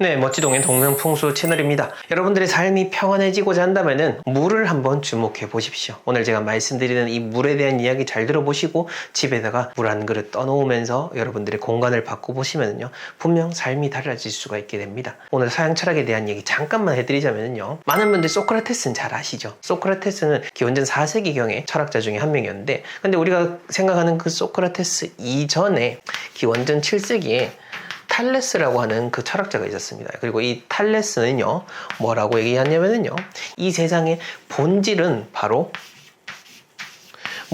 네, 멋지동의 동명풍수 채널입니다. 여러분들의 삶이 평안해지고자 한다면은 물을 한번 주목해 보십시오. 오늘 제가 말씀드리는 이 물에 대한 이야기 잘 들어보시고 집에다가 물 한 그릇 떠놓으면서 여러분들의 공간을 바꿔보시면요, 분명 삶이 달라질 수가 있게 됩니다. 오늘 서양 철학에 대한 얘기 잠깐만 해드리자면요, 많은 분들 소크라테스는 잘 아시죠? 소크라테스는 기원전 4세기경의 철학자 중에 한 명이었는데, 근데 우리가 생각하는 그 소크라테스 이전에 기원전 7세기에 탈레스라고 하는 그 철학자가 있었습니다. 그리고 이 탈레스는요, 뭐라고 얘기하냐면요, 이 세상의 본질은 바로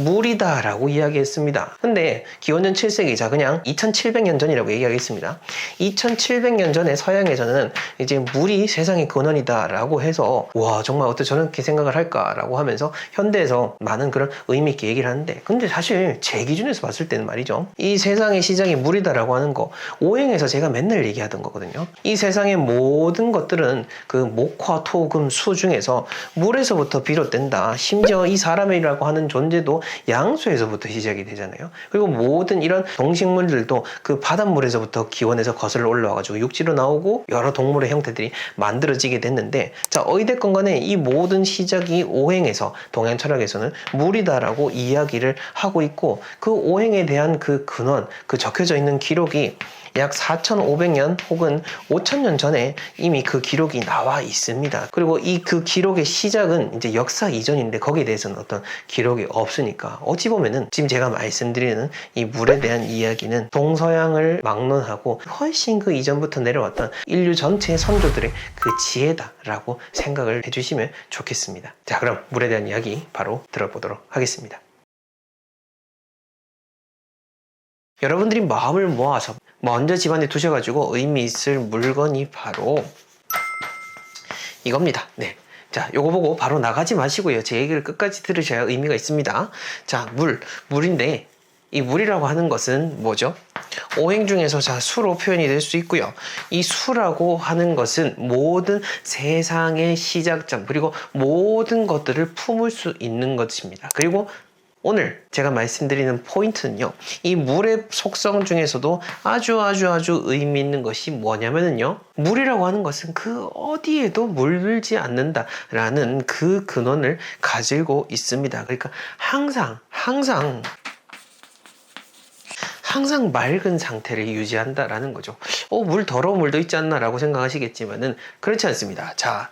물이다 라고 이야기했습니다. 근데 기원전 7세기, 자 그냥 2700년 전이라고 얘기하겠습니다. 2700년 전에 서양에서는 이제 물이 세상의 근원이다 라고 해서, 와 정말 어떻게 저렇게 생각을 할까 라고 하면서 현대에서 많은 그런 의미 있게 얘기를 하는데, 근데 사실 제 기준에서 봤을 때는 말이죠, 이 세상의 시작이 물이다 라고 하는 거, 오행에서 제가 맨날 얘기하던 거거든요. 이 세상의 모든 것들은 그 목화 토 금 수 중에서 물에서부터 비롯된다. 심지어 이 사람이라고 하는 존재도 양수에서부터 시작이 되잖아요. 그리고 모든 이런 동식물들도 그 바닷물에서부터 기원해서 거슬러 올라와가지고 육지로 나오고 여러 동물의 형태들이 만들어지게 됐는데, 자 어찌됐건 간에 이 모든 시작이 오행에서, 동양 철학에서는 물이다라고 이야기를 하고 있고, 그 오행에 대한 그 근원, 그 적혀져 있는 기록이 약 4,500년 혹은 5,000년 전에 이미 그 기록이 나와 있습니다. 그리고 이 그 기록의 시작은 이제 역사 이전인데 거기에 대해서는 어떤 기록이 없으니까, 어찌 보면은 지금 제가 말씀드리는 이 물에 대한 이야기는 동서양을 막론하고 훨씬 그 이전부터 내려왔던 인류 전체의 선조들의 그 지혜다라고 생각을 해주시면 좋겠습니다. 자, 그럼 물에 대한 이야기 바로 들어보도록 하겠습니다. 여러분들이 마음을 모아서 먼저 집안에 두셔가지고 의미 있을 물건이 바로 이겁니다. 네. 자, 요거 보고 바로 나가지 마시고요, 제 얘기를 끝까지 들으셔야 의미가 있습니다. 자, 물인데, 이 물이라고 하는 것은 뭐죠? 오행 중에서 자, 수로 표현이 될 수 있고요. 이 수라고 하는 것은 모든 세상의 시작점, 그리고 모든 것들을 품을 수 있는 것입니다. 그리고 오늘 제가 말씀드리는 포인트는요, 이 물의 속성 중에서도 아주 의미 있는 것이 뭐냐면요, 물이라고 하는 것은 그 어디에도 물들지 않는다라는 그 근원을 가지고 있습니다. 그러니까 항상 맑은 상태를 유지한다라는 거죠. 물 더러운 물도 있지 않나 라고 생각하시겠지만은 그렇지 않습니다. 자,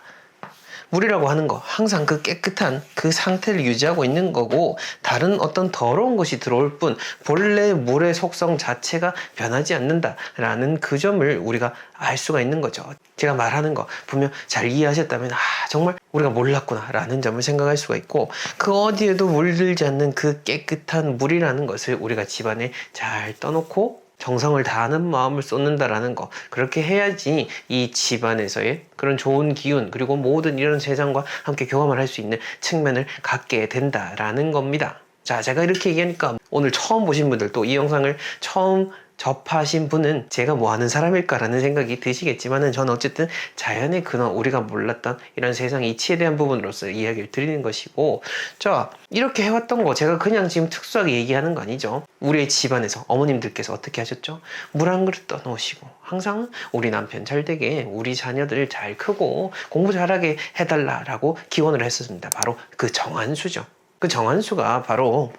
물이라고 하는 거 항상 그 깨끗한 그 상태를 유지하고 있는 거고, 다른 어떤 더러운 것이 들어올 뿐 본래 물의 속성 자체가 변하지 않는다라는 그 점을 우리가 알 수가 있는 거죠. 제가 말하는 거 분명 잘 이해하셨다면, 정말 우리가 몰랐구나 라는 점을 생각할 수가 있고, 그 어디에도 물들지 않는 그 깨끗한 물이라는 것을 우리가 집안에 잘 떠놓고 정성을 다하는 마음을 쏟는다라는 거, 그렇게 해야지 이 집안에서의 그런 좋은 기운, 그리고 모든 이런 세상과 함께 교감을 할 수 있는 측면을 갖게 된다라는 겁니다. 자, 제가 이렇게 얘기하니까 오늘 처음 보신 분들, 또 이 영상을 처음 접하신 분은 제가 뭐 하는 사람일까라는 생각이 드시겠지만은, 저는 어쨌든 자연의 근원, 우리가 몰랐던 이런 세상의 이치에 대한 부분으로서 이야기를 드리는 것이고, 자, 이렇게 해왔던 거 제가 그냥 지금 특수하게 얘기하는 거 아니죠. 우리의 집안에서 어머님들께서 어떻게 하셨죠? 물 한 그릇 떠놓으시고 항상 우리 남편 잘 되게, 우리 자녀들 잘 크고 공부 잘하게 해달라라고 기원을 했었습니다. 바로 그 정한수죠. 그 정한수가 바로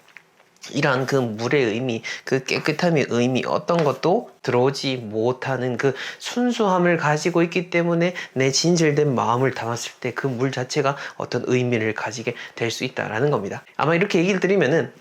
이러한 그 물의 의미, 그 깨끗함의 의미, 어떤 것도 들어오지 못하는 그 순수함을 가지고 있기 때문에 내 진실된 마음을 담았을 때 그 물 자체가 어떤 의미를 가지게 될 수 있다라는 겁니다. 아마 이렇게 얘기를 드리면은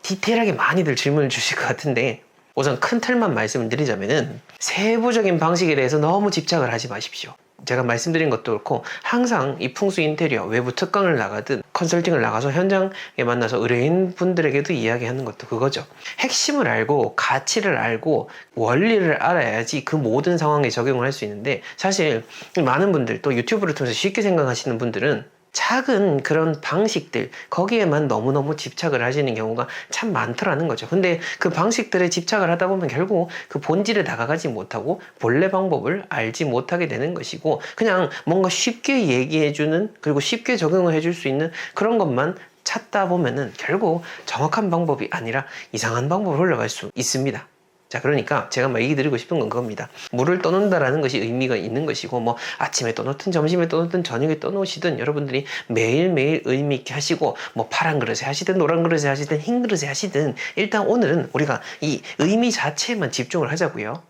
디테일하게 많이들 질문을 주실 것 같은데, 우선 큰 틀만 말씀을 드리자면은, 세부적인 방식에 대해서 너무 집착을 하지 마십시오. 제가 말씀드린 것도 그렇고, 항상 이 풍수 인테리어 외부 특강을 나가든 컨설팅을 나가서 현장에 만나서 의뢰인 분들에게도 이야기하는 것도 그거죠. 핵심을 알고 가치를 알고 원리를 알아야지 그 모든 상황에 적용을 할 수 있는데, 사실 많은 분들, 또 유튜브를 통해서 쉽게 생각하시는 분들은 작은 그런 방식들, 거기에만 너무너무 집착을 하시는 경우가 참 많더라는 거죠. 근데 그 방식들에 집착을 하다 보면 결국 그 본질에 다가가지 못하고 본래 방법을 알지 못하게 되는 것이고, 그냥 뭔가 쉽게 얘기해주는, 그리고 쉽게 적용을 해줄 수 있는 그런 것만 찾다 보면은 결국 정확한 방법이 아니라 이상한 방법으로 흘러갈 수 있습니다. 자, 그러니까 제가 막 얘기 드리고 싶은 건 그겁니다. 물을 떠놓는다라는 것이 의미가 있는 것이고, 뭐 아침에 떠놓든 점심에 떠놓든 저녁에 떠놓으시든 여러분들이 매일매일 의미 있게 하시고, 뭐 파란 그릇에 하시든 노란 그릇에 하시든 흰 그릇에 하시든 일단 오늘은 우리가 이 의미 자체에만 집중을 하자고요.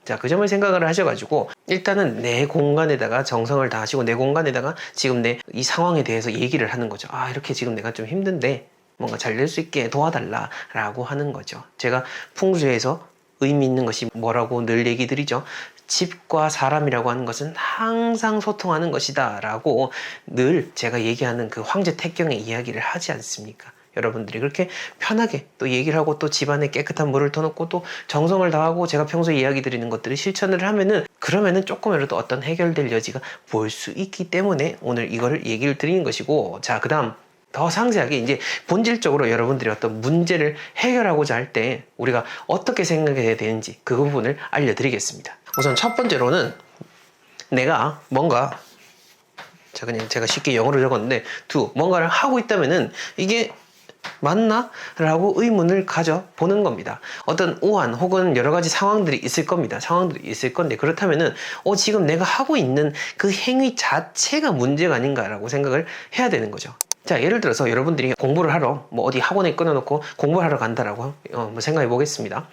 자, 그 점을 생각을 하셔가지고 일단은 내 공간에다가 정성을 다하시고 내 공간에다가 지금 내 이 상황에 대해서 얘기를 하는 거죠. 아, 이렇게 지금 내가 좀 힘든데 뭔가 잘 될 수 있게 도와달라 라고 하는 거죠. 제가 풍수에서 의미 있는 것이 뭐라고 늘 얘기 드리죠. 집과 사람이라고 하는 것은 항상 소통하는 것이다 라고 늘 제가 얘기하는 그 황제 태경의 이야기를 하지 않습니까? 여러분들이 그렇게 편하게 또 얘기를 하고 또 집안에 깨끗한 물을 터놓고 또 정성을 다하고 제가 평소에 이야기 드리는 것들을 실천을 하면은 그러면은 조금이라도 어떤 해결될 여지가 보일 수 있기 때문에 오늘 이거를 얘기를 드리는 것이고, 자, 그 다음 더 상세하게 이제 본질적으로 여러분들이 어떤 문제를 해결하고자 할 때 우리가 어떻게 생각해야 되는지 그 부분을 알려드리겠습니다. 우선 첫 번째로는 내가 뭔가, 자, 그냥 제가 쉽게 영어로 적었는데 뭔가를 하고 있다면은 이게 맞나? 라고 의문을 가져보는 겁니다. 어떤 오한 혹은 여러 가지 상황들이 있을 겁니다. 상황들이 있을 건데 그렇다면은 지금 내가 하고 있는 그 행위 자체가 문제가 아닌가라고 생각을 해야 되는 거죠. 자, 예를 들어서 여러분들이 공부를 하러 뭐 어디 학원에 끊어놓고 공부를 하러 간다라고 뭐 생각해 보겠습니다.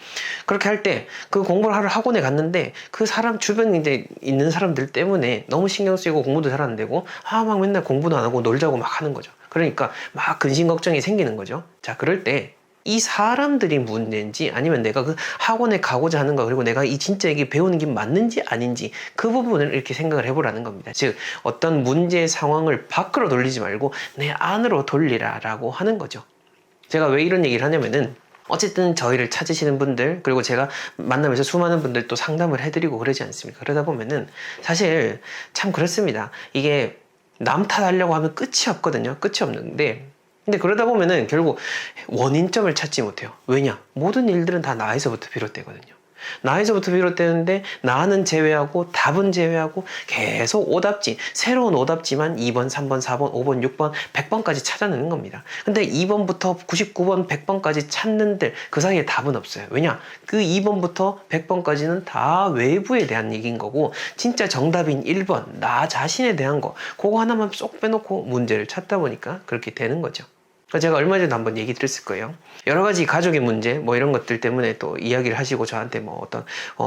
그렇게 할 때 그 공부를 하러 학원에 갔는데 그 사람 주변에 이제 있는 사람들 때문에 너무 신경 쓰이고 공부도 잘 안 되고 막 맨날 공부도 안 하고 놀자고 막 하는 거죠. 그러니까 막 근심 걱정이 생기는 거죠. 자, 그럴 때 이 사람들이 문제인지 아니면 내가 그 학원에 가고자 하는 거, 그리고 내가 이 진짜 이게 배우는 게 맞는지 아닌지 그 부분을 이렇게 생각을 해보라는 겁니다. 즉 어떤 문제의 상황을 밖으로 돌리지 말고 내 안으로 돌리라라고 하는 거죠. 제가 왜 이런 얘기를 하냐면은 어쨌든 저희를 찾으시는 분들, 그리고 제가 만나면서 수많은 분들 또 상담을 해드리고 그러지 않습니까? 그러다 보면은 사실 참 그렇습니다. 이게 남 탓하려고 하면 끝이 없거든요. 끝이 없는데 근데 그러다 보면은 결국 원인점을 찾지 못해요. 왜냐? 모든 일들은 다 나에서부터 비롯되거든요. 나에서부터 비롯되는데 나는 제외하고 답은 제외하고 계속 오답지, 새로운 오답지만 2번, 3번, 4번, 5번, 6번, 100번까지 찾아내는 겁니다. 근데 2번부터 99번, 100번까지 찾는데 그 사이에 답은 없어요. 왜냐? 그 2번부터 100번까지는 다 외부에 대한 얘기인 거고 진짜 정답인 1번, 나 자신에 대한 거 그거 하나만 쏙 빼놓고 문제를 찾다 보니까 그렇게 되는 거죠. 제가 얼마 전에 한번 얘기 드렸을 거예요. 여러 가지 가족의 문제 뭐 이런 것들 때문에 또 이야기를 하시고 저한테 뭐 어떤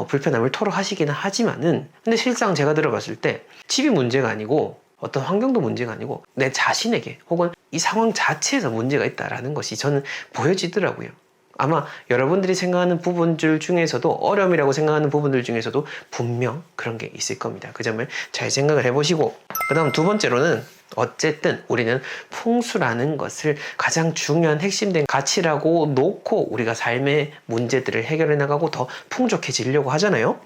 불편함을 토로하시기는 하지만은 근데 실상 제가 들어봤을 때 집이 문제가 아니고 어떤 환경도 문제가 아니고 내 자신에게 혹은 이 상황 자체에서 문제가 있다라는 것이 저는 보여지더라고요. 아마 여러분들이 생각하는 부분들 중에서도 어려움이라고 생각하는 부분들 중에서도 분명 그런 게 있을 겁니다. 그 점을 잘 생각을 해보시고 그 다음 두 번째로는 어쨌든 우리는 풍수라는 것을 가장 중요한 핵심된 가치라고 놓고 우리가 삶의 문제들을 해결해 나가고 더 풍족해지려고 하잖아요.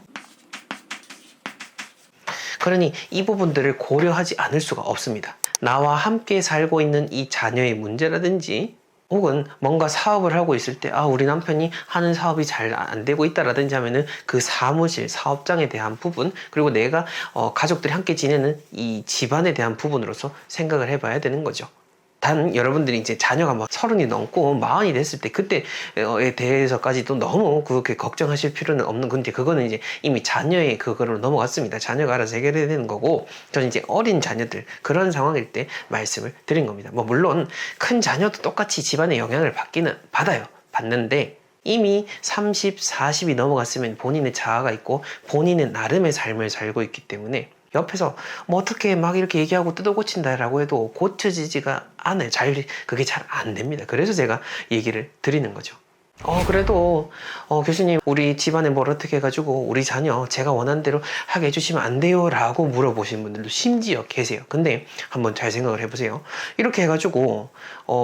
그러니 이 부분들을 고려하지 않을 수가 없습니다. 나와 함께 살고 있는 이 자녀의 문제라든지 혹은 뭔가 사업을 하고 있을 때 우리 남편이 하는 사업이 잘 안 되고 있다라든지 하면은 그 사무실, 사업장에 대한 부분 그리고 내가 가족들이 함께 지내는 이 집안에 대한 부분으로서 생각을 해봐야 되는 거죠. 단 여러분들이 이제 자녀가 막 30이 넘고 40이 됐을 때 그때에 대해서까지도 너무 그렇게 걱정하실 필요는 없는 건데 그거는 이제 이미 자녀의 그거로 넘어갔습니다. 자녀가 알아서 해결해야 되는 거고 저는 이제 어린 자녀들 그런 상황일 때 말씀을 드린 겁니다. 뭐 물론 큰 자녀도 똑같이 집안에 영향을 받아요. 받는데 이미 30, 40이 넘어갔으면 본인의 자아가 있고 본인의 나름의 삶을 살고 있기 때문에 옆에서 뭐 어떻게 막 이렇게 얘기하고 뜯어고친다라고 해도 고쳐지지가 않아요. 그게 잘 안 됩니다. 그래서 제가 얘기를 드리는 거죠. 그래도 교수님 우리 집안에 뭘 어떻게 해가지고 우리 자녀 제가 원하는 대로 하게 해주시면 안 돼요? 라고 물어보시는 분들도 심지어 계세요. 근데 한번 잘 생각을 해보세요. 이렇게 해가지고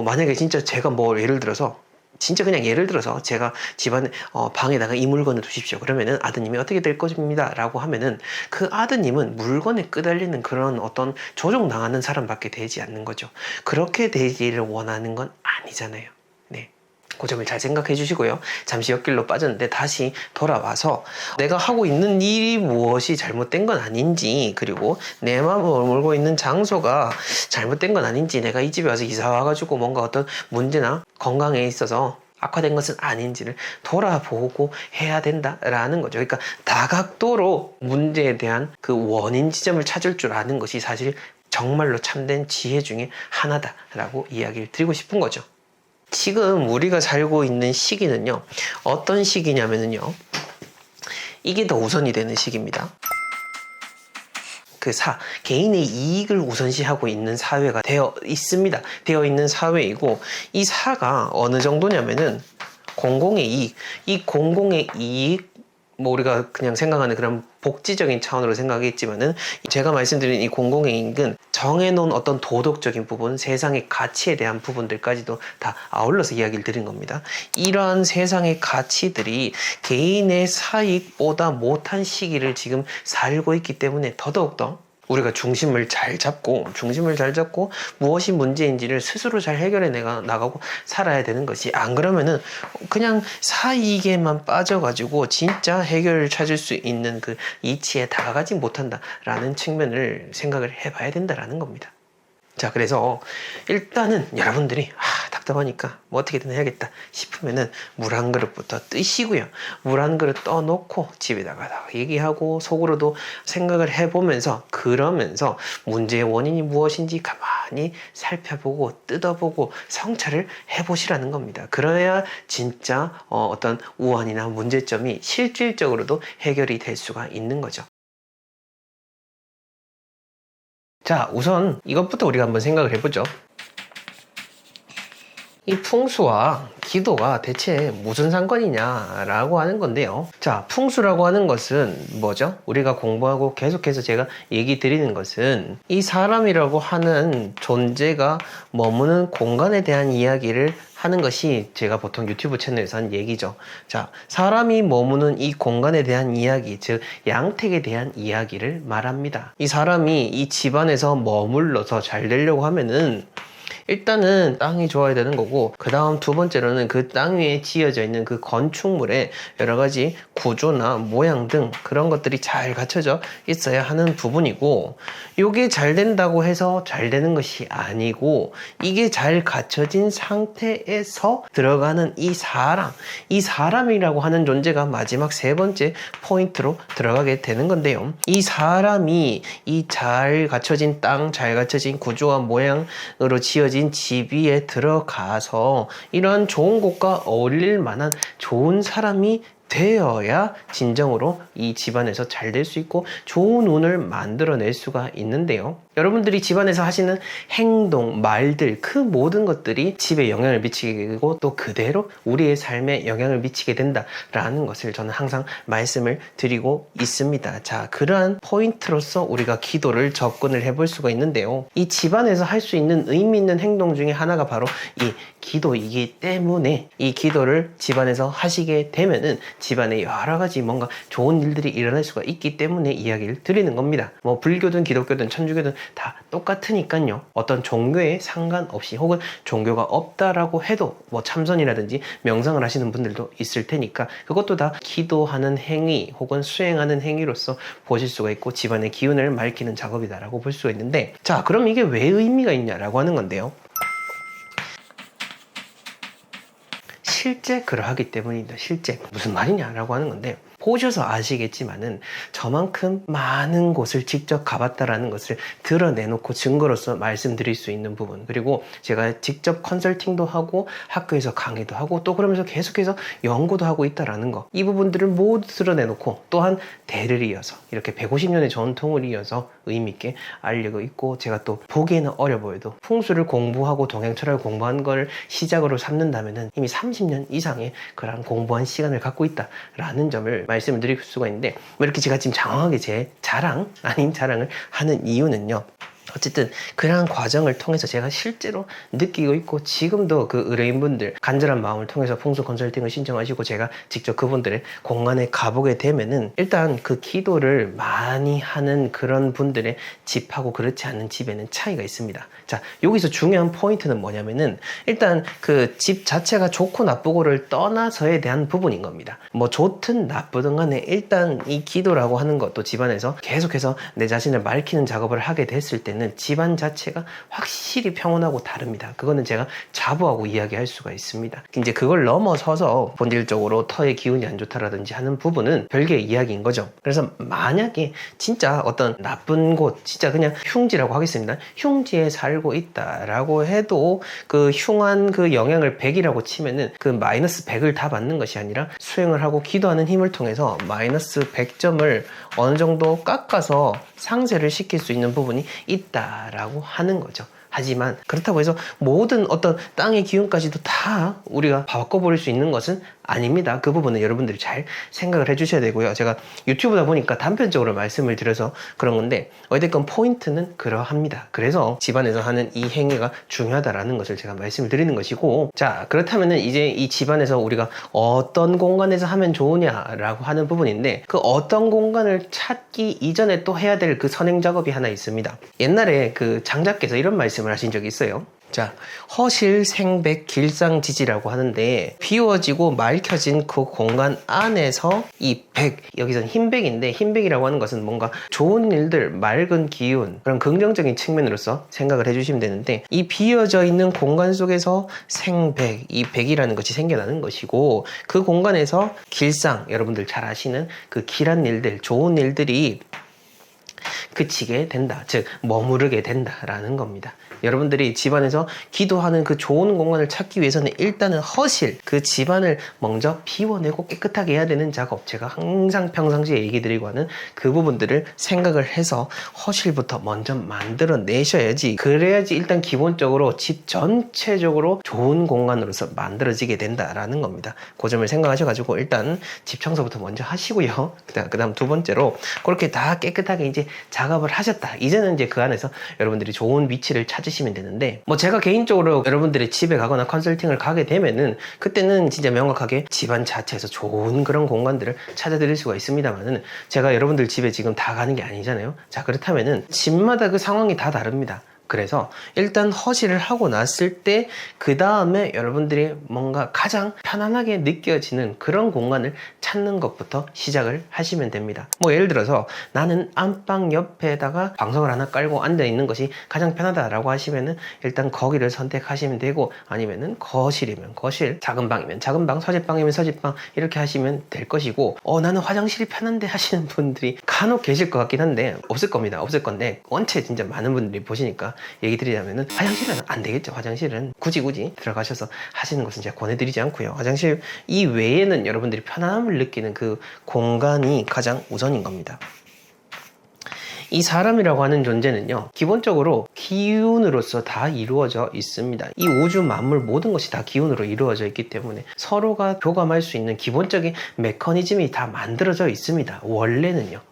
만약에 진짜 제가 뭐 예를 들어서 진짜 그냥 예를 들어서 제가 집안 방에다가 이 물건을 두십시오. 그러면은 아드님이 어떻게 될 것입니다. 라고 하면은 그 아드님은 물건에 끄달리는 그런 어떤 조종당하는 사람밖에 되지 않는 거죠. 그렇게 되기를 원하는 건 아니잖아요. 네. 그 점을 잘 생각해 주시고요. 잠시 옆길로 빠졌는데 다시 돌아와서 내가 하고 있는 일이 무엇이 잘못된 건 아닌지 그리고 내 마음을 몰고 있는 장소가 잘못된 건 아닌지 내가 이 집에 와서 이사 와가지고 뭔가 어떤 문제나 건강에 있어서 악화된 것은 아닌지를 돌아보고 해야 된다라는 거죠. 그러니까 다각도로 문제에 대한 그 원인 지점을 찾을 줄 아는 것이 사실 정말로 참된 지혜 중에 하나다라고 이야기를 드리고 싶은 거죠. 지금 우리가 살고 있는 시기는요, 어떤 시기냐면요, 이게 더 우선이 되는 시기입니다. 개인의 이익을 우선시하고 있는 사회가 되어 있습니다. 되어 있는 사회이고, 이 사가 어느 정도냐면은 공공의 이익, 이 공공의 이익, 뭐 우리가 그냥 생각하는 그런 복지적인 차원으로 생각했지만은, 제가 말씀드린 이 공공의 이익은 정해놓은 어떤 도덕적인 부분, 세상의 가치에 대한 부분들까지도 다 아울러서 이야기를 드린 겁니다. 이러한 세상의 가치들이 개인의 사익보다 못한 시기를 지금 살고 있기 때문에 더더욱더 우리가 중심을 잘 잡고 무엇이 문제인지를 스스로 잘 해결해 나가고 살아야 되는 것이, 안 그러면은 그냥 사이익에만 빠져가지고 진짜 해결을 찾을 수 있는 그 이치에 다가가지 못한다라는 측면을 생각을 해봐야 된다라는 겁니다. 자, 그래서 일단은 여러분들이 답답하니까 뭐 어떻게든 해야겠다 싶으면은 물 한 그릇부터 뜨시고요. 물 한 그릇 떠놓고 집에다가 얘기하고 속으로도 생각을 해보면서, 그러면서 문제의 원인이 무엇인지 가만히 살펴보고 뜯어보고 성찰을 해보시라는 겁니다. 그래야 진짜 어떤 우환이나 문제점이 실질적으로도 해결이 될 수가 있는 거죠. 자, 우선 이것부터 우리가 한번 생각을 해보죠. 이 풍수와 기도가 대체 무슨 상관이냐라고 하는 건데요. 자, 풍수라고 하는 것은 뭐죠? 우리가 공부하고 계속해서 제가 얘기 드리는 것은 이 사람이라고 하는 존재가 머무는 공간에 대한 이야기를 하는 것이 제가 보통 유튜브 채널에서 하는 얘기죠. 자, 사람이 머무는 이 공간에 대한 이야기, 즉 양택에 대한 이야기를 말합니다. 이 사람이 이 집안에서 머물러서 잘 되려고 하면은 일단은 땅이 좋아야 되는 거고, 그 다음 두 번째로는 그 땅 위에 지어져 있는 그 건축물의 여러 가지 구조나 모양 등 그런 것들이 잘 갖춰져 있어야 하는 부분이고, 이게 잘 된다고 해서 잘 되는 것이 아니고, 이게 잘 갖춰진 상태에서 들어가는 이 사람이라고 하는 존재가 마지막 세 번째 포인트로 들어가게 되는 건데요. 이 사람이 이 잘 갖춰진 땅, 잘 갖춰진 구조와 모양으로 지어진 집 위에 들어가서 이런 좋은 곳과 어울릴 만한 좋은 사람이 되어야 진정으로 이 집안에서 잘 될 수 있고 좋은 운을 만들어낼 수가 있는데요. 여러분들이 집안에서 하시는 행동, 말들, 그 모든 것들이 집에 영향을 미치게 되고 또 그대로 우리의 삶에 영향을 미치게 된다라는 것을 저는 항상 말씀을 드리고 있습니다. 자, 그러한 포인트로서 우리가 기도를 접근을 해볼 수가 있는데요. 이 집안에서 할 수 있는 의미 있는 행동 중에 하나가 바로 이 기도이기 때문에, 이 기도를 집안에서 하시게 되면은 집안에 여러 가지 뭔가 좋은 일들이 일어날 수가 있기 때문에 이야기를 드리는 겁니다. 뭐 불교든 기독교든 천주교든 다 똑같으니까요. 어떤 종교에 상관없이, 혹은 종교가 없다라고 해도 뭐 참선이라든지 명상을 하시는 분들도 있을 테니까 그것도 다 기도하는 행위 혹은 수행하는 행위로서 보실 수가 있고 집안의 기운을 맑히는 작업이다라고 볼 수가 있는데, 자, 그럼 이게 왜 의미가 있냐라고 하는 건데요. 실제 그러하기 때문입니다. 실제 무슨 말이냐라고 하는 건데, 보셔서 아시겠지만은 저만큼 많은 곳을 직접 가봤다라는 것을 드러내놓고 증거로서 말씀드릴 수 있는 부분, 그리고 제가 직접 컨설팅도 하고 학교에서 강의도 하고 또 그러면서 계속해서 연구도 하고 있다라는 거, 이 부분들을 모두 드러내놓고 또한 대를 이어서 이렇게 150년의 전통을 이어서 의미있게 알리고 있고, 제가 또 보기에는 어려 보여도 풍수를 공부하고 동양철학을 공부한 걸 시작으로 삼는다면은 이미 30년 이상의 그런 공부한 시간을 갖고 있다라는 점을 말씀을 드릴 수가 있는데, 뭐 이렇게 제가 지금 장황하게 제 자랑 아닌 자랑을 하는 이유는요, 어쨌든 그러한 과정을 통해서 제가 실제로 느끼고 있고, 지금도 그 의뢰인분들 간절한 마음을 통해서 풍수 컨설팅을 신청하시고 제가 직접 그분들의 공간에 가보게 되면은, 일단 그 기도를 많이 하는 그런 분들의 집하고 그렇지 않은 집에는 차이가 있습니다. 자, 여기서 중요한 포인트는 뭐냐면은, 일단 그 집 자체가 좋고 나쁘고를 떠나서에 대한 부분인 겁니다. 뭐 좋든 나쁘든 간에 일단 이 기도라고 하는 것도 집안에서 계속해서 내 자신을 맑히는 작업을 하게 됐을 때는 때는 집안 자체가 확실히 평온하고 다릅니다. 그거는 제가 자부하고 이야기할 수가 있습니다. 이제 그걸 넘어서서 본질적으로 터의 기운이 안 좋다라든지 하는 부분은 별개의 이야기인 거죠. 그래서 만약에 진짜 어떤 나쁜 곳, 진짜 그냥 흉지라고 하겠습니다. 흉지에 살고 있다라고 해도 그 흉한 그 영향을 100이라고 치면은 그 마이너스 100을 다 받는 것이 아니라 수행을 하고 기도하는 힘을 통해서 마이너스 100점을 어느 정도 깎아서 상쇄를 시킬 수 있는 부분이 있다라고 하는 거죠. 하지만 그렇다고 해서 모든 어떤 땅의 기운까지도 다 우리가 바꿔버릴 수 있는 것은 아닙니다. 그 부분은 여러분들이 잘 생각을 해주셔야 되고요. 제가 유튜브다 보니까 단편적으로 말씀을 드려서 그런 건데 어쨌든 포인트는 그러합니다. 그래서 집안에서 하는 이 행위가 중요하다라는 것을 제가 말씀을 드리는 것이고, 자 그렇다면은 이제 이 집안에서 우리가 어떤 공간에서 하면 좋으냐라고 하는 부분인데, 그 어떤 공간을 찾기 이전에 또 해야 될 그 선행 작업이 하나 있습니다. 옛날에 그 장자께서 이런 말씀을 하신 적이 있어요. 자, 허실생백 길상지지라고 하는데, 비워지고 맑혀진 그 공간 안에서 이 백, 여기서는 흰백인데, 흰백이라고 하는 것은 뭔가 좋은 일들, 맑은 기운, 그런 긍정적인 측면으로서 생각을 해주시면 되는데, 이 비어져 있는 공간 속에서 생백, 이 백이라는 것이 생겨나는 것이고, 그 공간에서 길상, 여러분들 잘 아시는 그 길한 일들, 좋은 일들이 그치게 된다. 즉 머무르게 된다라는 겁니다. 여러분들이 집안에서 기도하는 그 좋은 공간을 찾기 위해서는 일단은 허실, 그 집안을 먼저 비워내고 깨끗하게 해야 되는 작업, 제가 항상 평상시에 얘기 드리고 하는 그 부분들을 생각을 해서 허실부터 먼저 만들어 내셔야지, 그래야지 일단 기본적으로 집 전체적으로 좋은 공간으로서 만들어지게 된다라는 겁니다. 그 점을 생각하셔가지고 일단 집 청소부터 먼저 하시고요. 그 다음 두 번째로 그렇게 다 깨끗하게 이제 작업을 하셨다. 이제는 이제 그 안에서 여러분들이 좋은 위치를 찾으시면 되는데, 뭐 제가 개인적으로 여러분들이 집에 가거나 컨설팅을 가게 되면은 그때는 진짜 명확하게 집안 자체에서 좋은 그런 공간들을 찾아드릴 수가 있습니다만은, 제가 여러분들 집에 지금 다 가는 게 아니잖아요. 자, 그렇다면은 집마다 그 상황이 다 다릅니다. 그래서 일단 허실을 하고 났을 때 그 다음에 여러분들이 뭔가 가장 편안하게 느껴지는 그런 공간을 찾는 것부터 시작을 하시면 됩니다. 뭐 예를 들어서 나는 안방 옆에다가 방석을 하나 깔고 앉아 있는 것이 가장 편하다라고 하시면은 일단 거기를 선택하시면 되고, 아니면은 거실이면 거실, 작은 방이면 작은 방, 서재방이면 서재방, 이렇게 하시면 될 것이고, 나는 화장실이 편한데 하시는 분들이 간혹 계실 것 같긴 한데, 없을 겁니다. 없을 건데 원체 진짜 많은 분들이 보시니까 얘기 드리자면은 화장실은 안 되겠죠. 화장실은 굳이 들어가셔서 하시는 것은 제가 권해드리지 않고요. 화장실 이외에는 여러분들이 편안함을 느끼는 그 공간이 가장 우선인 겁니다. 이 사람이라고 하는 존재는요, 기본적으로 기운으로서 다 이루어져 있습니다. 이 우주 만물 모든 것이 다 기운으로 이루어져 있기 때문에 서로가 교감할 수 있는 기본적인 메커니즘이 다 만들어져 있습니다.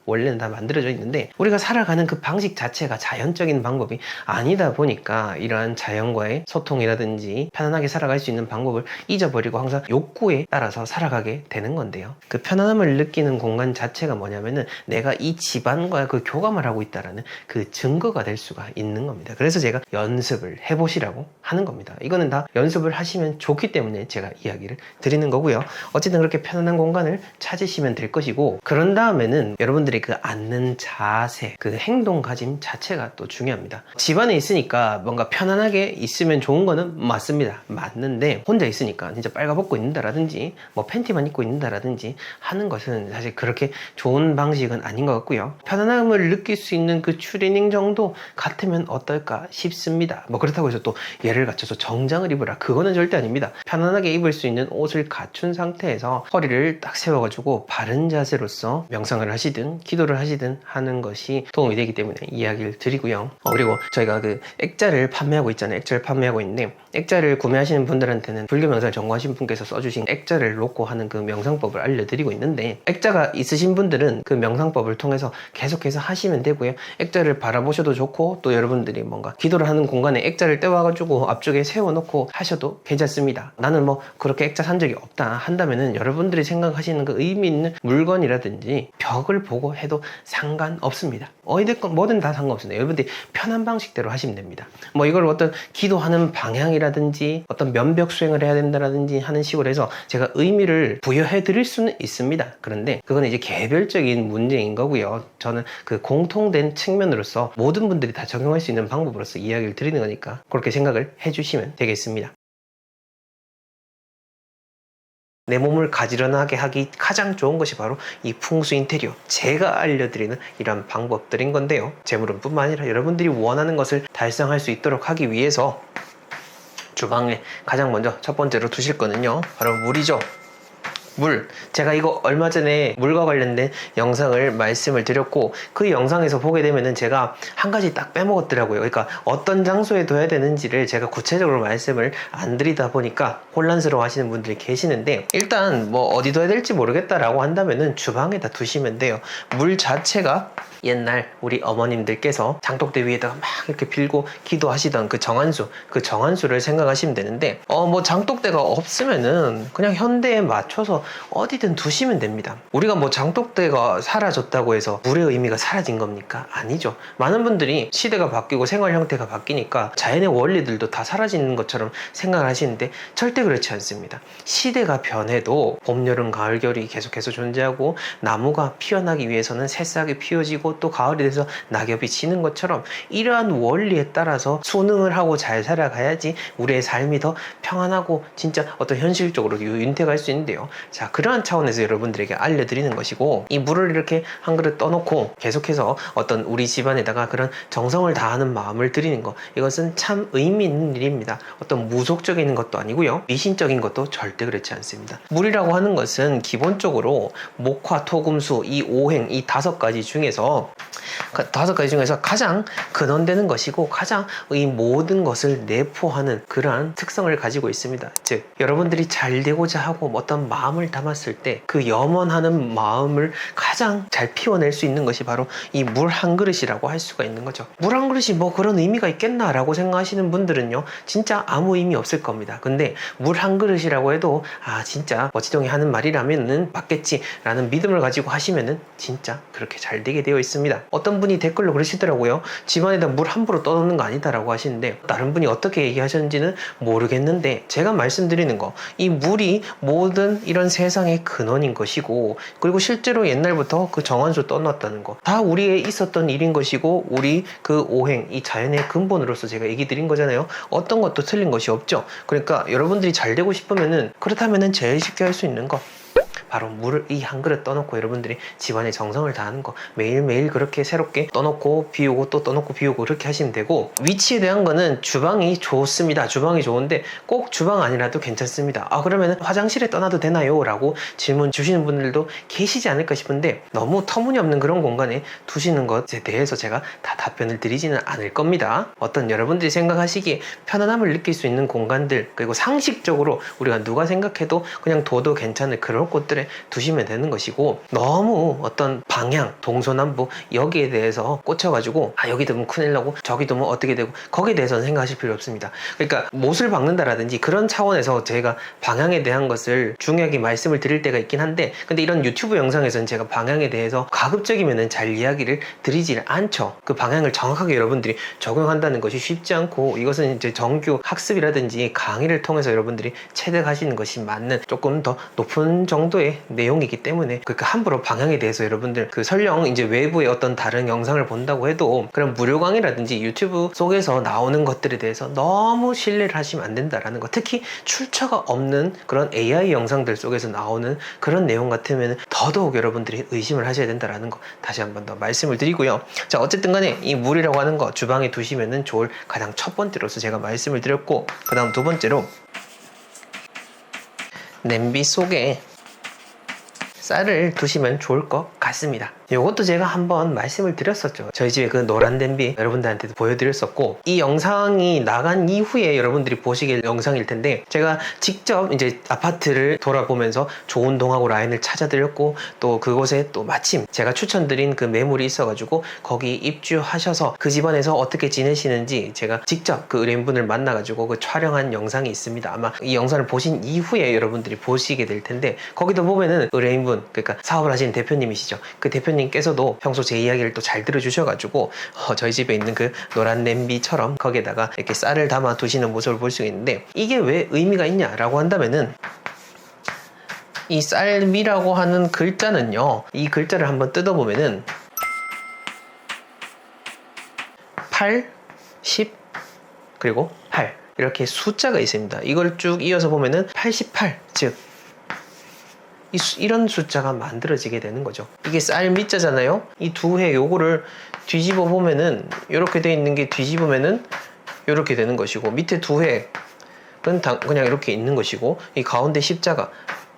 원래는 다 만들어져 있는데, 우리가 살아가는 그 방식 자체가 자연적인 방법이 아니다 보니까 이러한 자연과의 소통이라든지 편안하게 살아갈 수 있는 방법을 잊어버리고 항상 욕구에 따라서 살아가게 되는 건데요. 그 편안함을 느끼는 공간 자체가 뭐냐면은 내가 이 집안과 그 교감을 하고 있다라는 그 증거가 될 수가 있는 겁니다. 그래서 제가 연습을 해보시라고 하는 겁니다. 이거는 다 연습을 하시면 좋기 때문에 제가 이야기를 드리는 거고요. 어쨌든 그렇게 편안한 공간을 찾으시면 될 것이고, 그런 다음에는 여러분들이 그 앉는 자세, 그 행동가짐 자체가 또 중요합니다. 집안에 있으니까 뭔가 편안하게 있으면 좋은 거는 맞습니다. 맞는데 혼자 있으니까 진짜 빨가벗고 있는다라든지 뭐 팬티만 입고 있는다라든지 하는 것은 사실 그렇게 좋은 방식은 아닌 것 같고요. 편안함을 느낄 수 있는 그 추리닝 정도 같으면 어떨까 싶습니다. 뭐 그렇다고 해서 또 얘를 갖춰서 정장을 입으라, 그거는 절대 아닙니다. 편안하게 입을 수 있는 옷을 갖춘 상태에서 허리를 딱 세워가지고 바른 자세로서 명상을 하시든 기도를 하시든 하는 것이 도움이 되기 때문에 이야기를 드리고요. 그리고 저희가 그 액자를 판매하고 있잖아요. 액자를 판매하고 있는데, 액자를 구매하시는 분들한테는 불교 명상을 전공하신 분께서 써주신 액자를 놓고 하는 그 명상법을 알려드리고 있는데, 액자가 있으신 분들은 그 명상법을 통해서 계속해서 하시면 되고요. 액자를 바라보셔도 좋고, 또 여러분들이 뭔가 기도를 하는 공간에 액자를 떼와가지고 앞쪽에 세워놓고 하셔도 괜찮습니다. 나는 뭐 그렇게 액자 산 적이 없다 한다면은 여러분들이 생각하시는 그 의미 있는 물건이라든지 벽을 보고 해도 상관없습니다. 어디든 뭐든 다 상관없습니다. 여러분들이 편한 방식대로 하시면 됩니다. 뭐 이걸 어떤 기도하는 방향이라든지 어떤 면벽 수행을 해야 된다라든지 하는 식으로 해서 제가 의미를 부여해 드릴 수는 있습니다. 그런데 그건 이제 개별적인 문제인 거고요. 저는 그 공통된 측면으로서 모든 분들이 다 적용할 수 있는 방법으로서 이야기를 드리는 거니까 그렇게 생각을 해주시면 되겠습니다. 내 몸을 가지런하게 하기 가장 좋은 것이 바로 이 풍수 인테리어, 제가 알려드리는 이런 방법들인 건데요. 재물은 뿐만 아니라 여러분들이 원하는 것을 달성할 수 있도록 하기 위해서 주방에 가장 먼저 첫 번째로 두실 거는요, 바로 물이죠. 물. 제가 이거 얼마 전에 물과 관련된 영상을 말씀을 드렸고, 그 영상에서 보게 되면은 제가 한 가지 딱 빼먹었더라고요. 그러니까 어떤 장소에 둬야 되는지를 제가 구체적으로 말씀을 안 드리다 보니까 혼란스러워 하시는 분들이 계시는데, 일단 뭐 어디 둬야 될지 모르겠다라고 한다면은 주방에다 두시면 돼요. 물 자체가 옛날 우리 어머님들께서 장독대 위에다가 막 이렇게 빌고 기도하시던 그 정한수를 생각하시면 되는데, 뭐 장독대가 없으면은 그냥 현대에 맞춰서 어디든 두시면 됩니다. 우리가 뭐 장독대가 사라졌다고 해서 물의 의미가 사라진 겁니까? 아니죠. 많은 분들이 시대가 바뀌고 생활 형태가 바뀌니까 자연의 원리들도 다 사라지는 것처럼 생각을 하시는데 절대 그렇지 않습니다. 시대가 변해도 봄, 여름, 가을, 겨울이 계속해서 존재하고, 나무가 피어나기 위해서는 새싹이 피어지고 또 가을이 돼서 낙엽이 지는 것처럼 이러한 원리에 따라서 순응을 하고 잘 살아가야지 우리의 삶이 더 평안하고 진짜 어떤 현실적으로 윤택할 수 있는데요. 자, 그러한 차원에서 여러분들에게 알려드리는 것이고, 이 물을 이렇게 한 그릇 떠놓고 계속해서 어떤 우리 집안에다가 그런 정성을 다하는 마음을 드리는 것, 이것은 참 의미 있는 일입니다. 어떤 무속적인 것도 아니고요, 미신적인 것도 절대 그렇지 않습니다. 물이라고 하는 것은 기본적으로 목화, 토, 금, 수, 이 오행, 이 5가지 중에서 가장 근원되는 것이고, 가장 이 모든 것을 내포하는 그러한 특성을 가지고 있습니다. 즉, 여러분들이 잘 되고자 하고 어떤 마음을 담았을 때 그 염원하는 마음을 가장 잘 피워낼 수 있는 것이 바로 이 물 한 그릇이라고 할 수가 있는 거죠. 물 한 그릇이 뭐 그런 의미가 있겠나 라고 생각하시는 분들은요, 진짜 아무 의미 없을 겁니다. 근데 물 한 그릇이라고 해도 진짜 어지동이 하는 말이라면은 맞겠지 라는 믿음을 가지고 하시면은 진짜 그렇게 잘 되게 되어 있습니다. 어떤 분이 댓글로 그러시더라고요. 집안에다 물 함부로 떠놓는 거 아니다 라고 하시는데, 다른 분이 어떻게 얘기하셨는지는 모르겠는데, 제가 말씀드리는 거, 이 물이 모든 이런 세상의 근원인 것이고, 그리고 실제로 옛날부터 그 정한수 떠났다는 거 다 우리에 있었던 일인 것이고, 우리 그 오행, 이 자연의 근본으로서 제가 얘기 드린 거잖아요. 어떤 것도 틀린 것이 없죠. 그러니까 여러분들이 잘 되고 싶으면은, 그렇다면은 제일 쉽게 할 수 있는 거, 바로 물을 이 한 그릇 떠놓고 여러분들이 집안에 정성을 다하는 거, 매일매일 그렇게 새롭게 떠놓고 비우고 또 떠놓고 비우고 그렇게 하시면 되고, 위치에 대한 거는 주방이 좋습니다. 주방이 좋은데 꼭 주방 아니라도 괜찮습니다. 그러면 화장실에 떠나도 되나요? 라고 질문 주시는 분들도 계시지 않을까 싶은데, 너무 터무니없는 그런 공간에 두시는 것에 대해서 제가 다 답변을 드리지는 않을 겁니다. 어떤 여러분들이 생각하시기에 편안함을 느낄 수 있는 공간들, 그리고 상식적으로 우리가 누가 생각해도 그냥 둬도 괜찮을 그런 곳들에 두시면 되는 것이고, 너무 어떤 방향, 동서남북 여기에 대해서 꽂혀가지고 여기 두면 큰일 나고 저기 두면 어떻게 되고, 거기에 대해서는 생각하실 필요 없습니다. 그러니까 못을 박는다라든지 그런 차원에서 제가 방향에 대한 것을 중요하게 말씀을 드릴 때가 있긴 한데, 근데 이런 유튜브 영상에서는 제가 방향에 대해서 가급적이면은 잘 이야기를 드리질 않죠. 그 방향을 정확하게 여러분들이 적용한다는 것이 쉽지 않고, 이것은 이제 정규 학습이라든지 강의를 통해서 여러분들이 체득하시는 것이 맞는 조금 더 높은 정도의 내용이기 때문에, 그러니까 함부로 방향에 대해서 여러분들 설령 이제 외부의 어떤 다른 영상을 본다고 해도 그런 무료 강의라든지 유튜브 속에서 나오는 것들에 대해서 너무 신뢰를 하시면 안 된다라는 거, 특히 출처가 없는 그런 AI 영상들 속에서 나오는 그런 내용 같으면 더더욱 여러분들이 의심을 하셔야 된다라는 거 다시 한번 더 말씀을 드리고요. 자, 어쨌든 간에 이 물이라고 하는 거 주방에 두시면은 좋을 가장 첫 번째로서 제가 말씀을 드렸고, 그 다음 두 번째로 냄비 속에 쌀을 두시면 좋을 것 같습니다. 이것도 제가 한번 말씀을 드렸었죠. 저희 집에 그 노란 냄비 여러분들한테도 보여드렸었고, 이 영상이 나간 이후에 여러분들이 보시길 영상일 텐데, 제가 직접 이제 아파트를 돌아보면서 좋은 동하고 라인을 찾아드렸고, 또 그곳에 또 마침 제가 추천드린 그 매물이 있어가지고 거기 입주하셔서 그 집안에서 어떻게 지내시는지 제가 직접 그 의뢰인분을 만나가지고 그 촬영한 영상이 있습니다. 아마 이 영상을 보신 이후에 여러분들이 보시게 될 텐데, 거기도 보면은 의뢰인분, 그러니까 사업을 하시는 대표님이시죠. 그 대표님께서도 평소 제 이야기를 또 잘 들어주셔가지고 저희 집에 있는 그 노란 냄비처럼 거기에다가 이렇게 쌀을 담아 두시는 모습을 볼 수 있는데, 이게 왜 의미가 있냐라고 한다면은, 이 쌀미라고 하는 글자는요, 이 글자를 한번 뜯어보면은 8, 10, 그리고 8 이렇게 숫자가 있습니다. 이걸 쭉 이어서 보면은 88, 즉 이런 숫자가 만들어지게 되는 거죠. 이게 쌀 밑자잖아요. 이 두 회 요거를 뒤집어 보면은 이렇게 돼 있는 게 뒤집으면은 이렇게 되는 것이고, 밑에 두 획은 그냥 이렇게 있는 것이고, 이 가운데 십자가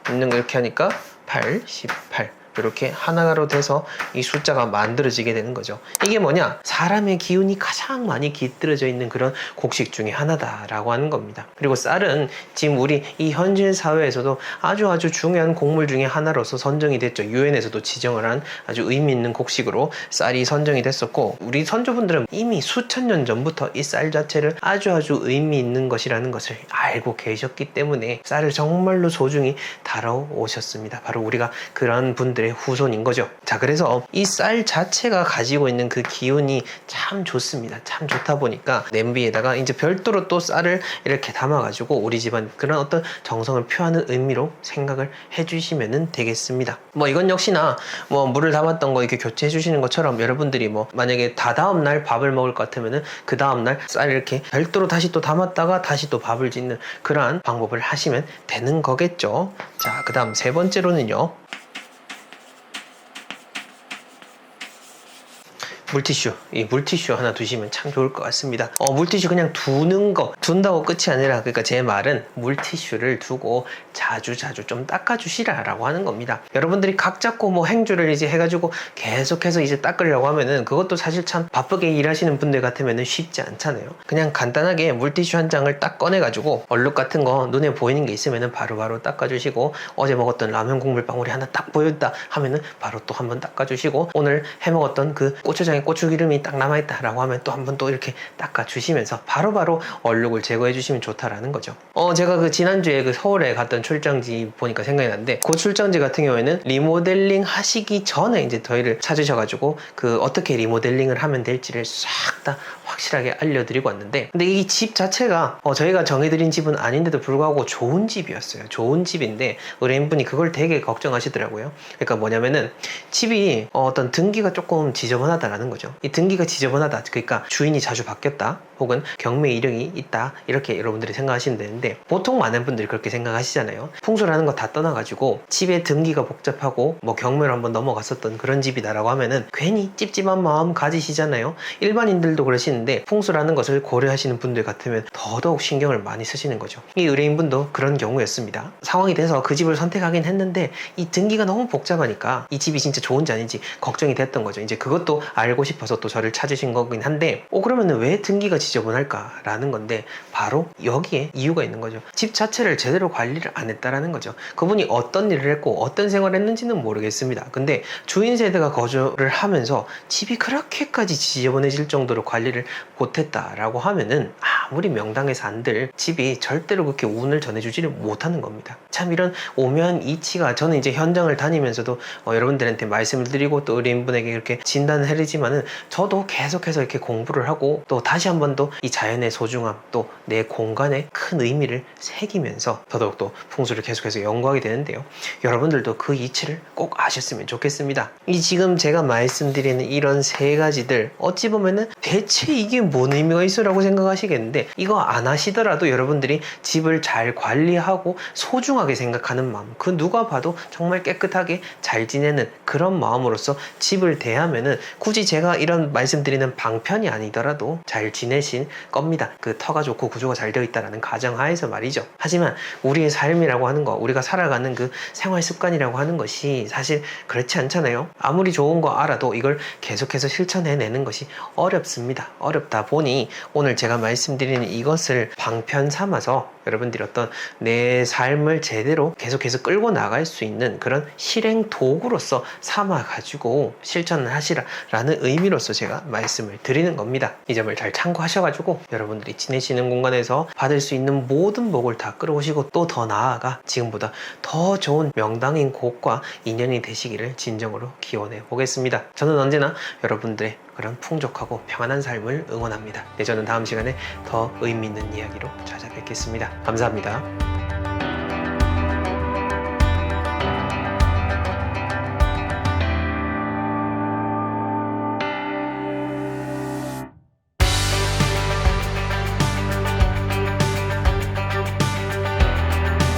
있는 거 이렇게 하니까 8, 18 이렇게 하나로 돼서 이 숫자가 만들어지게 되는 거죠. 이게 뭐냐? 사람의 기운이 가장 많이 깃들어져 있는 그런 곡식 중에 하나다라고 하는 겁니다. 그리고 쌀은 지금 우리 이 현실 사회에서도 아주 중요한 곡물 중에 하나로서 선정이 됐죠. 유엔에서도 지정을 한 아주 의미 있는 곡식으로 쌀이 선정이 됐었고, 우리 선조분들은 이미 수천 년 전부터 이 쌀 자체를 아주 의미 있는 것이라는 것을 알고 계셨기 때문에 쌀을 정말로 소중히 다뤄오셨습니다. 바로 우리가 그런 분들의 후손인 거죠. 자, 그래서 이 쌀 자체가 가지고 있는 그 기운이 참 좋습니다. 참 좋다 보니까 냄비에다가 이제 별도로 또 쌀을 이렇게 담아가지고 우리 집안 그런 어떤 정성을 표하는 의미로 생각을 해주시면 되겠습니다. 뭐 이건 역시나 뭐 물을 담았던 거 이렇게 교체해 주시는 것처럼, 여러분들이 뭐 만약에 다다음 날 밥을 먹을 것 같으면은 그 다음 날 쌀을 이렇게 별도로 다시 또 담았다가 다시 또 밥을 짓는 그러한 방법을 하시면 되는 거겠죠. 자, 그 다음 세 번째로는요, 물티슈. 이 물티슈 하나 두시면 참 좋을 것 같습니다. 물티슈 그냥 둔다고 끝이 아니라, 그러니까 제 말은 물티슈를 두고 자주 좀 닦아주시라 라고 하는 겁니다. 여러분들이 각 잡고 뭐 행주를 이제 해가지고 계속해서 이제 닦으려고 하면은 그것도 사실 참 바쁘게 일하시는 분들 같으면은 쉽지 않잖아요. 그냥 간단하게 물티슈 한 장을 딱 꺼내가지고 얼룩 같은 거 눈에 보이는 게 있으면은 바로 닦아주시고, 어제 먹었던 라면 국물 방울이 하나 딱 보였다 하면은 바로 또 한번 닦아주시고, 오늘 해먹었던 그 고추장에 고추기름이 딱 남아있다 라고 하면 또 한번 또 이렇게 닦아주시면서 바로 얼룩을 제거해 주시면 좋다라는 거죠. 제가 그 지난주에 그 서울에 갔던 출장지 보니까 생각이 났는데, 그 출장지 같은 경우에는 리모델링 하시기 전에 이제 저희를 찾으셔가지고 그 어떻게 리모델링을 하면 될지를 싹 다 확실하게 알려드리고 왔는데, 근데 이 집 자체가 저희가 정해드린 집은 아닌데도 불구하고 좋은 집이었어요. 좋은 집인데 의뢰인분이 그걸 되게 걱정하시더라고요. 그러니까 뭐냐면은 집이 어떤 등기가 조금 지저분하다라는 거죠. 이 등기가 지저분하다, 그러니까 주인이 자주 바뀌었다, 혹은 경매 이력이 있다, 이렇게 여러분들이 생각하시면 되는데, 보통 많은 분들이 그렇게 생각하시잖아요. 풍수라는 거 다 떠나가지고 집의 등기가 복잡하고 뭐 경매로 한번 넘어갔었던 그런 집이다라고 하면은 괜히 찝찝한 마음 가지시잖아요. 일반인들도 그러시는데 풍수라는 것을 고려하시는 분들 같으면 더더욱 신경을 많이 쓰시는 거죠. 이 의뢰인분도 그런 경우였습니다. 상황이 돼서 그 집을 선택하긴 했는데 이 등기가 너무 복잡하니까 이 집이 진짜 좋은지 아닌지 걱정이 됐던 거죠. 이제 그것도 알고 싶어서 또 저를 찾으신 거긴 한데, 그러면은 왜 등기가 지저분할까라는 건데, 바로 여기에 이유가 있는 거죠. 집 자체를 제대로 관리를 안 했다라는 거죠. 그분이 어떤 일을 했고 어떤 생활을 했는지는 모르겠습니다. 근데 주인 세대가 거주를 하면서 집이 그렇게까지 지저분해질 정도로 관리를 못했다라고 하면은 아무리 명당에서 안들 집이 절대로 그렇게 운을 전해주지를 못하는 겁니다. 참 이런 오묘한 이치가, 저는 이제 현장을 다니면서도 여러분들한테 말씀을 드리고 또 의뢰인분에게 이렇게 진단을 해드리지만은, 저도 계속해서 이렇게 공부를 하고 또 다시 한 번 더 이 자연의 소중함, 또 내 공간에 큰 의미를 새기면서 더더욱 또 풍수를 계속해서 연구하게 되는데요. 여러분들도 그 이치를 꼭 아셨으면 좋겠습니다. 이 지금 제가 말씀드리는 이런 세 가지들, 어찌 보면은 대체 이게 뭔 의미가 있어라고 생각하시겠는데, 이거 안 하시더라도 여러분들이 집을 잘 관리하고 소중하게 생각하는 마음, 그 누가 봐도 정말 깨끗하게 잘 지내는 그런 마음으로서 집을 대하면은 굳이 제가 이런 말씀드리는 방편이 아니더라도 잘 지내신 겁니다. 그 터가 좋고 구조가 잘 되어 있다라는 가정하에서 말이죠. 하지만 우리의 삶이라고 하는 거, 우리가 살아가는 그 생활 습관이라고 하는 것이 사실 그렇지 않잖아요. 아무리 좋은 거 알아도 이걸 계속해서 실천해내는 것이 어렵습니다. 어렵다 보니 오늘 제가 말씀드리는 이것을 방편 삼아서 여러분들이 어떤 내 삶을 제대로 계속해서 끌고 나갈 수 있는 그런 실행 도구로서 삼아가지고 실천을 하시라라는 의미로서 제가 말씀을 드리는 겁니다. 이 점을 잘 참고하셔가지고 여러분들이 지내시는 공간에서 받을 수 있는 모든 복을 다 끌어오시고, 또 더 나아가 지금보다 더 좋은 명당인 곳과 인연이 되시기를 진정으로 기원해 보겠습니다. 저는 언제나 여러분들의 그런 풍족하고 평안한 삶을 응원합니다. 저는 다음 시간에 더 의미 있는 이야기로 찾아뵙겠습니다. 감사합니다.